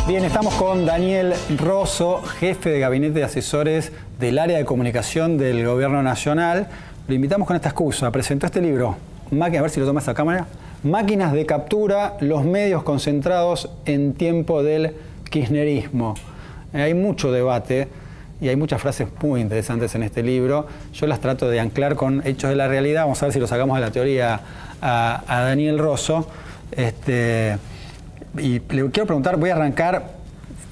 Bien, estamos con Daniel Rosso, jefe de gabinete de asesores del área de comunicación del Gobierno Nacional. Lo invitamos con esta excusa. Presentó este libro, a ver si lo toma esta cámara, Máquinas de captura, los medios concentrados en tiempo del kirchnerismo. Hay mucho debate y hay muchas frases muy interesantes en este libro. Yo las trato de anclar con hechos de la realidad. Vamos a ver si lo sacamos de la teoría a Daniel Rosso. Y le quiero preguntar, voy a arrancar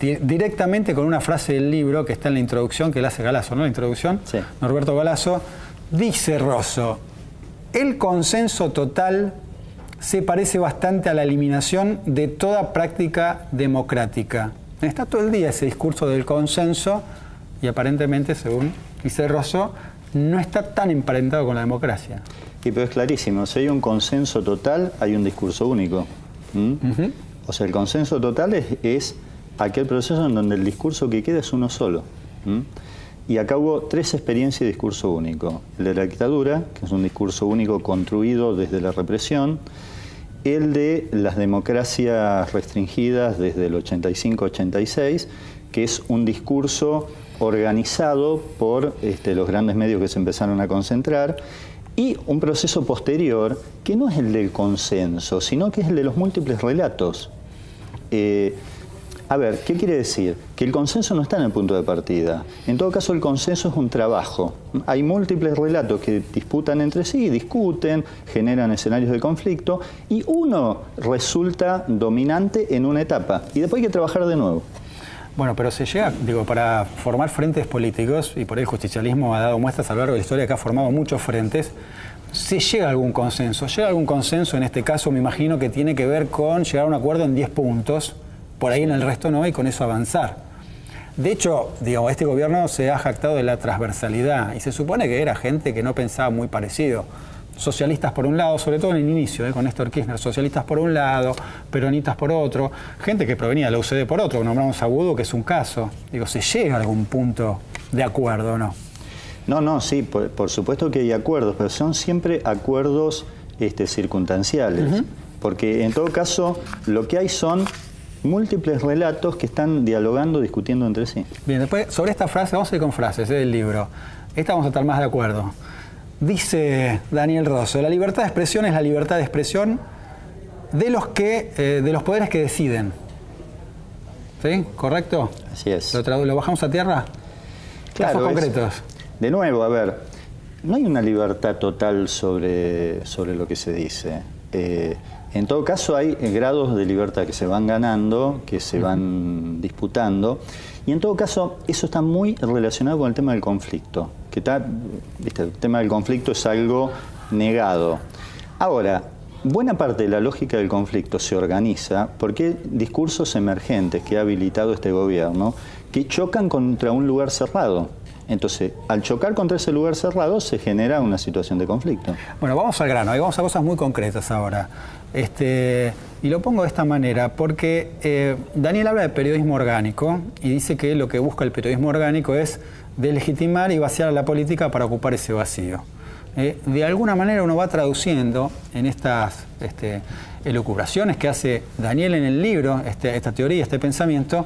directamente con una frase del libro que está en la introducción, que la hace Galasso, ¿no? La introducción, sí. Norberto Galasso. Dice Rosso: el consenso total se parece bastante a la eliminación de toda práctica democrática. Está todo el día ese discurso del consenso y aparentemente, según dice Rosso, no está tan emparentado con la democracia. Y pero es clarísimo, si hay un consenso total, hay un discurso único. O sea, el consenso total es aquel proceso en donde el discurso que queda es uno solo. Y acá hubo tres experiencias de discurso único. El de la dictadura, que es un discurso único construido desde la represión. El de las democracias restringidas desde el 85-86, que es un discurso organizado por los grandes medios que se empezaron a concentrar. Y un proceso posterior, que no es el del consenso, sino que es el de los múltiples relatos. A ver, ¿qué quiere decir? Que el consenso no está en el punto de partida. En todo caso, el consenso es un trabajo. Hay múltiples relatos que disputan entre sí, discuten, generan escenarios de conflicto, y uno resulta dominante en una etapa, y después hay que trabajar de nuevo. Bueno, pero se llega, digo, para formar frentes políticos, y por ahí el justicialismo ha dado muestras a lo largo de la historia que ha formado muchos frentes, se llega a algún consenso. Llega a algún consenso, en este caso me imagino que tiene que ver con llegar a un acuerdo en 10 puntos, por ahí en el resto no, y con eso avanzar. De hecho, digo, este gobierno se ha jactado de la transversalidad, y se supone que era gente que no pensaba muy parecido. Socialistas por un lado, sobre todo en el inicio, con Néstor Kirchner, socialistas por un lado, peronistas por otro, gente que provenía de la UCD por otro, nombramos a Budo, que es un caso. Digo, ¿se llega a algún punto de acuerdo o no? No, sí, por supuesto que hay acuerdos, pero son siempre acuerdos circunstanciales, porque en todo caso lo que hay son múltiples relatos que están dialogando, discutiendo entre sí. Bien, después sobre esta frase, vamos a ir con frases del libro. Esta vamos a estar más de acuerdo. Dice Daniel Rosso: la libertad de expresión es la libertad de expresión de los poderes que deciden. ¿Sí? ¿Correcto? Así es. ¿Lo bajamos a tierra? Claro. Casos concretos. De nuevo, a ver, no hay una libertad total sobre lo que se dice. En todo caso hay grados de libertad que se van ganando, que se van disputando, y en todo caso eso está muy relacionado con el tema del conflicto, que el tema del conflicto es algo negado. Ahora, buena parte de la lógica del conflicto se organiza porque hay discursos emergentes que ha habilitado este gobierno que chocan contra un lugar cerrado. Entonces, al chocar contra ese lugar cerrado se genera una situación de conflicto. Bueno, vamos al grano, vamos a cosas muy concretas ahora. Y lo pongo de esta manera porque Daniel habla de periodismo orgánico y dice que lo que busca el periodismo orgánico es deslegitimar y vaciar a la política para ocupar ese vacío. De alguna manera uno va traduciendo en estas elucubraciones que hace Daniel en el libro, esta teoría, este pensamiento,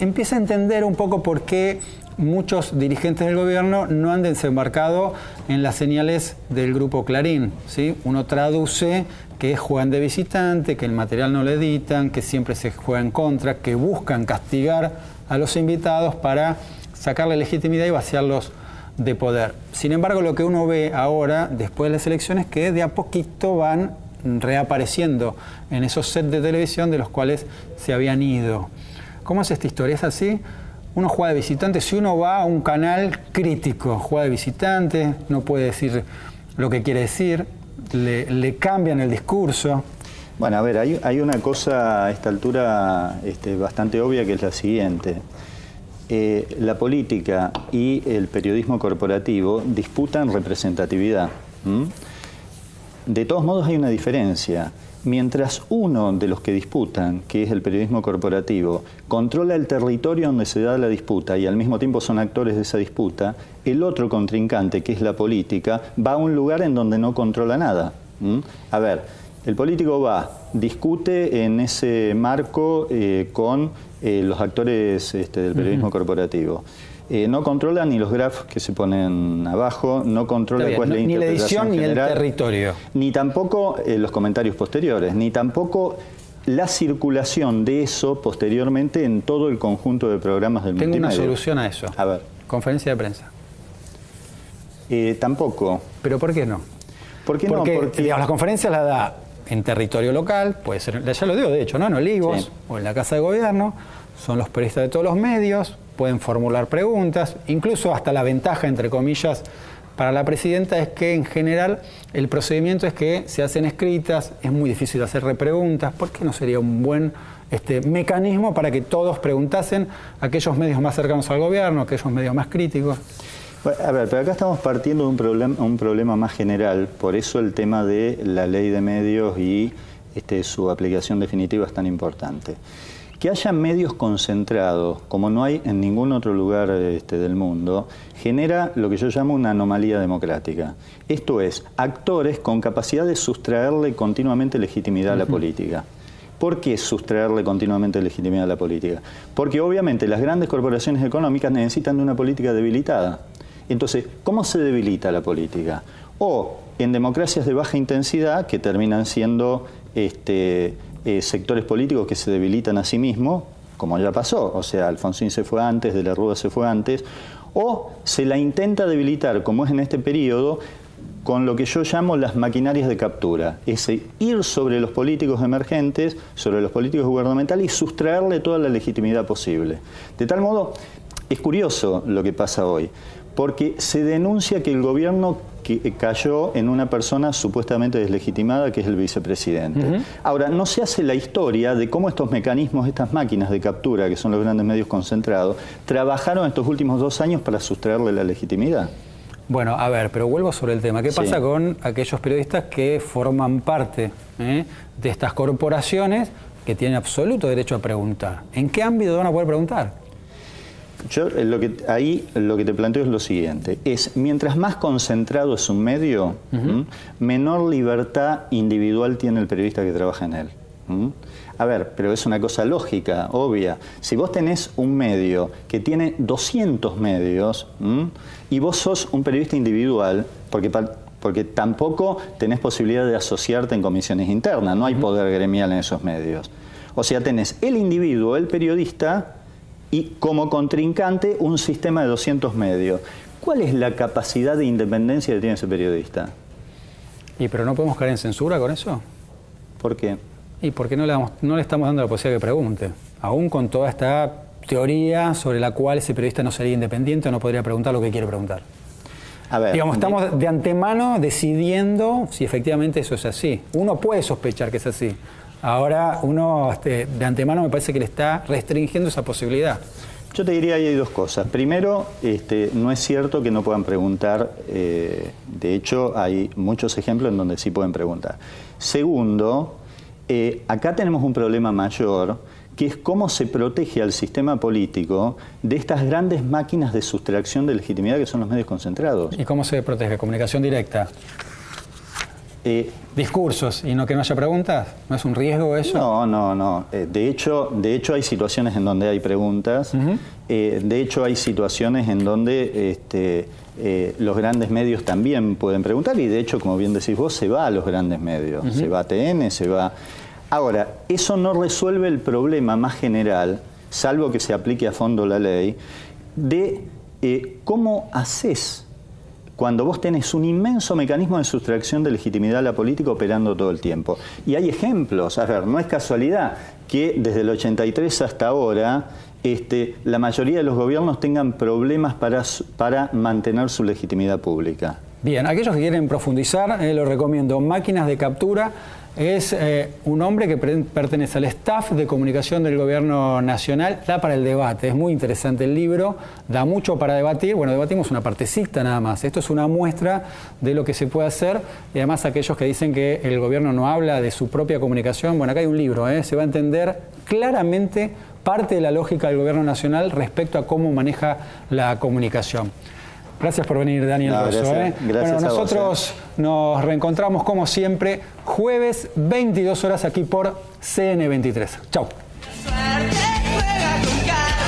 empieza a entender un poco por qué muchos dirigentes del gobierno no han desembarcado en las señales del grupo Clarín, ¿sí? Uno traduce que juegan de visitante, que el material no lo editan, que siempre se juega en contra, que buscan castigar a los invitados para sacarle legitimidad y vaciarlos de poder. Sin embargo, lo que uno ve ahora, después de las elecciones, es que de a poquito van reapareciendo en esos sets de televisión de los cuales se habían ido. ¿Cómo es esta historia? ¿Es así? Uno juega de visitante, si uno va a un canal crítico, juega de visitante, no puede decir lo que quiere decir, le cambian el discurso. Bueno, a ver, hay una cosa a esta altura bastante obvia, que es la siguiente. La política y el periodismo corporativo disputan representatividad. De todos modos hay una diferencia. Mientras uno de los que disputan, que es el periodismo corporativo, controla el territorio donde se da la disputa y al mismo tiempo son actores de esa disputa, el otro contrincante, que es la política, va a un lugar en donde no controla nada. A ver, El político va, discute en ese marco con los actores del periodismo corporativo. No controla ni los graphs que se ponen abajo, no controla cuál es la interpretación ni la edición general, ni el territorio. Ni tampoco los comentarios posteriores, ni tampoco la circulación de eso posteriormente en todo el conjunto de programas del multimedia. Tengo una solución a eso. A ver. Conferencia de prensa. Tampoco. ¿Pero por qué no? ¿Por qué no? Porque digamos, las conferencias las da en territorio local, puede ser, ya lo digo de hecho, ¿no? En Olivos, sí, o en la Casa de Gobierno, son los periodistas de todos los medios, pueden formular preguntas, incluso hasta la ventaja, entre comillas, para la presidenta es que en general el procedimiento es que se hacen escritas, es muy difícil hacer repreguntas. ¿Por qué no sería un buen mecanismo para que todos preguntasen a aquellos medios más cercanos al gobierno, aquellos medios más críticos? Bueno, a ver, pero acá estamos partiendo de un problema más general, por eso el tema de la ley de medios y su aplicación definitiva es tan importante. Que haya medios concentrados, como no hay en ningún otro lugar del mundo, genera lo que yo llamo una anomalía democrática. Esto es, actores con capacidad de sustraerle continuamente legitimidad a la política. ¿Por qué sustraerle continuamente legitimidad a la política? Porque obviamente las grandes corporaciones económicas necesitan de una política debilitada. Entonces, ¿cómo se debilita la política? O en democracias de baja intensidad, que terminan siendo sectores políticos que se debilitan a sí mismos, como ya pasó, o sea, Alfonsín se fue antes, De la Rúa se fue antes, o se la intenta debilitar, como es en este periodo, con lo que yo llamo las maquinarias de captura, es ir sobre los políticos emergentes, sobre los políticos gubernamentales y sustraerle toda la legitimidad posible. De tal modo, es curioso lo que pasa hoy, porque se denuncia que el gobierno cayó en una persona supuestamente deslegitimada, que es el vicepresidente. Ahora, no se hace la historia de cómo estos mecanismos, estas máquinas de captura, que son los grandes medios concentrados, trabajaron estos últimos 2 años para sustraerle la legitimidad. Bueno, a ver, pero vuelvo sobre el tema. ¿Qué pasa con aquellos periodistas que forman parte de estas corporaciones que tienen absoluto derecho a preguntar? ¿En qué ámbito van a poder preguntar? Yo lo que te planteo es lo siguiente, es mientras más concentrado es un medio, menor libertad individual tiene el periodista que trabaja en él. A ver, pero es una cosa lógica, obvia. Si vos tenés un medio que tiene 200 medios y vos sos un periodista individual, porque tampoco tenés posibilidad de asociarte en comisiones internas, no hay poder gremial en esos medios. O sea, tenés el individuo, el periodista, y como contrincante un sistema de 200 medios. ¿Cuál es la capacidad de independencia que tiene ese periodista? ¿Pero no podemos caer en censura con eso? ¿Por qué? Y porque no le estamos dando la posibilidad que pregunte. Aún con toda esta teoría sobre la cual ese periodista no sería independiente o no podría preguntar lo que quiere preguntar. A ver, digamos, estamos de antemano decidiendo si efectivamente eso es así. Uno puede sospechar que es así. Ahora uno de antemano me parece que le está restringiendo esa posibilidad. Yo te diría que hay 2 cosas. Primero, no es cierto que no puedan preguntar. De hecho, hay muchos ejemplos en donde sí pueden preguntar. Segundo, acá tenemos un problema mayor, que es cómo se protege al sistema político de estas grandes máquinas de sustracción de legitimidad que son los medios concentrados. ¿Y cómo se protege? ¿Comunicación directa? Discursos y que no haya preguntas, ¿no es un riesgo eso? No. De hecho hay situaciones en donde hay preguntas. De hecho hay situaciones en donde los grandes medios también pueden preguntar y de hecho, como bien decís vos, se va a los grandes medios. Se va a TN, se va... Ahora, eso no resuelve el problema más general, salvo que se aplique a fondo la ley, de cómo haces cuando vos tenés un inmenso mecanismo de sustracción de legitimidad a la política operando todo el tiempo. Y hay ejemplos, a ver, no es casualidad que desde el 83 hasta ahora la mayoría de los gobiernos tengan problemas para mantener su legitimidad pública. Bien, aquellos que quieren profundizar, lo recomiendo. Máquinas de captura es un hombre que pertenece al staff de comunicación del Gobierno Nacional. Da para el debate, es muy interesante el libro, da mucho para debatir. Bueno, debatimos una partecita nada más. Esto es una muestra de lo que se puede hacer. Y además aquellos que dicen que el gobierno no habla de su propia comunicación, bueno, acá hay un libro, se va a entender claramente parte de la lógica del Gobierno Nacional respecto a cómo maneja la comunicación. Gracias por venir, Daniel Rosso. Gracias bueno, a nosotros vos, nos reencontramos como siempre jueves 22 horas aquí por CN23. Chau. Suerte juega con cartas.